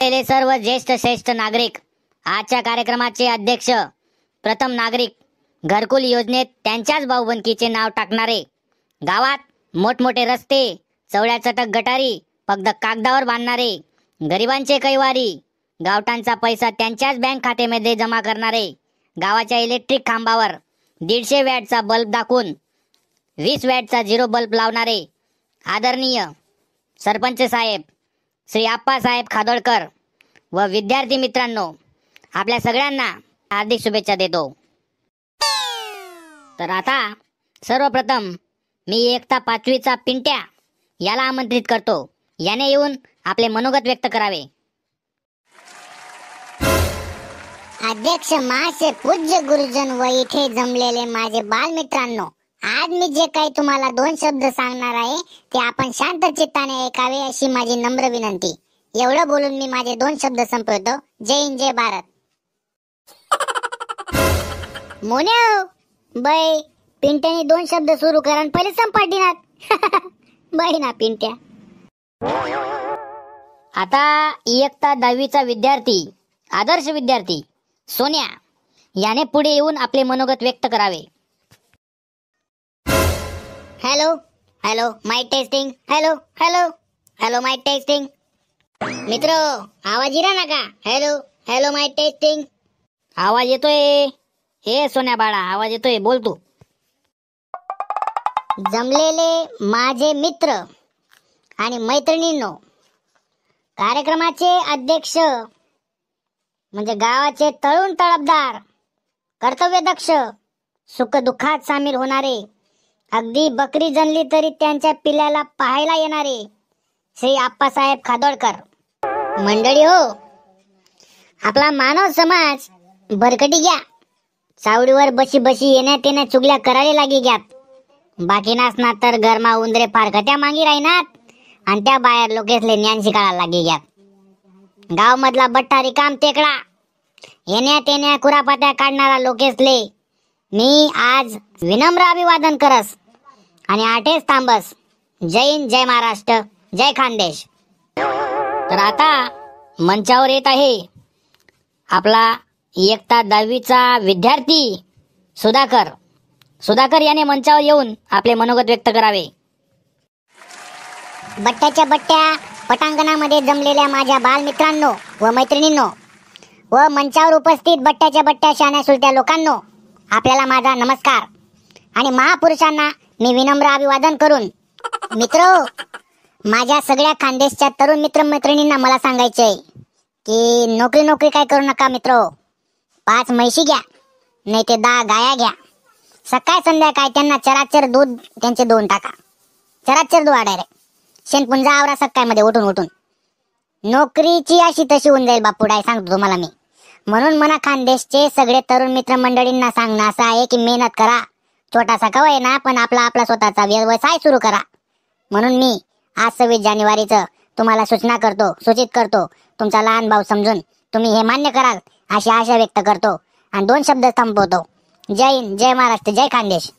वाटेले सर्व ज्येष्ठ श्रेष्ठ नागरिक, आजच्या कार्यक्रमाचे अध्यक्ष, प्रथम नागरिक, घरकुल योजनेत त्यांच्याच भाऊबंदकीचे नाव टाकणारे, गावात मोठमोठे रस्ते, चवड्या चटक गटारी फक्त कागदावर बांधणारे, गरिबांचे कैवारी, गावठाणचा पैसा त्यांच्याच बँक खात्यामध्ये जमा करणारे, गावाच्या इलेक्ट्रिक खांबावर 150 वॅटचा बल्ब दाखवून 20 वॅटचा झिरो बल्ब लावणारे आदरणीय सरपंच साहेब श्री आप्पासाहेब खादोळकर व विद्यार्थी मित्रांनो, आपल्या सगळ्यांना हार्दिक शुभेच्छा देतो. तर आता सर्वप्रथम मी इयत्ता 5वीचा पिंट्या याला आमंत्रित करतो. याने येऊन आपले मनोगत व्यक्त करावे. अध्यक्ष महाशय, पूज्य गुरुजन व इथे जमलेले माझे बालमित्रांनो, आज मी जे काही तुम्हाला 2 शब्द सांगणार आहे ते आपण शांत चित्ताने ऐकावे अशी माझी नम्र विनंती. एवढं बोलून मी माझे 2 शब्द संपवतो. जय हिंद, जय भारत. मोन्या बाई, पिंट्याने 2 शब्द सुरू करा आणि पहिले संपाटिनात. बाई ना पिंट्या. आता इयत्ता 10वीचा विद्यार्थी, आदर्श विद्यार्थी सोन्या याने पुढे येऊन आपले मनोगत व्यक्त करावे. Hello hello, mike testing. Hello hello hello, mike testing. मित्र, आवाज येरा ना का? Hello hello, mike testing. आवाज येतोय. हे सोन्या बाळा, आवाज येतोय, बोल तू. जमलेले माझे मित्र आणि मैत्रिणींनो, कार्यक्रमाचे अध्यक्ष म्हणजे गावाचे तळून तळपदार, कर्तव्यदक्ष, सुखदुःखात सामील होणारे, अगदी बकरी जनली तरी त्यांच्या पिल्ल्याला पाहायला येणारे श्री आप्पासाहेब खादोळकर मंडळी हो, आपला मानव समाज भरकटी घ्या. चावडीवर बशी बशी येण्यात येण्या चुगल्या करायला लागी घ्यात. बाकी नसणार तर गरमा उंदरे फारकट्या मागी राहणार आणि त्या बाहेर लोकेसले ज्ञान शिकायला लागी घ्यात. गाव मधला बट्टा रिकाम टेकडा, येण्यात येण्या कुरापात्या काढणारा लोकेसले मी आज विनम्र अभिवादन करस आणि आठेच थांबस. जय हिंद, जय महाराष्ट्र, जय खानदेश. तर आता मंचावर येत आहे आपला इयत्ता 10वीचा विद्यार्थी सुधाकर याने मंचावर येऊन आपले मनोगत व्यक्त करावे. बट्ट्याच्या बट्ट्या पटांगणामध्ये जमलेल्या माझ्या बालमित्रांनो व मैत्रिणींनो व मंचावर उपस्थित बट्ट्याच्या बट्ट्या शहाण्या सुलट्या लोकांनो, आपल्याला माझा नमस्कार. आणि महापुरुषांना मी विनम्र अभिवादन करून मित्रो, माझ्या सगळ्या खानदेशच्या तरुण मित्र मैत्रिणींना मला सांगायचंय की नोकरी काय करू नका मित्रो. 5 म्हैशी घ्या, नाही ते 10 गाया घ्या. सकाळ संध्याकाळ त्यांना चराचर दूध त्यांचे 2 टाका. चराचर दूध डायरेक्ट शेणपुंजा आवरा सकाळमध्ये उठून. नोकरीची अशी तशी होऊन जाईल बापूडाय, सांगतो तुम्हाला मी. म्हणून मला खानदेशचे सगळे तरुण मित्र मंडळींना सांगणं असं आहे की मेहनत करा. छोटासा का होईना पण आपला स्वतःचा व्यवसाय सुरू करा. म्हणून मी आज 26 जानेवारीचं तुम्हाला सूचित करतो. तुमचा लहान भाऊ समजून तुम्ही हे मान्य कराल अशी आशा व्यक्त करतो आणि 2 शब्द संपवतो. जय हिंद, जय महाराष्ट्र, जय खानदेश.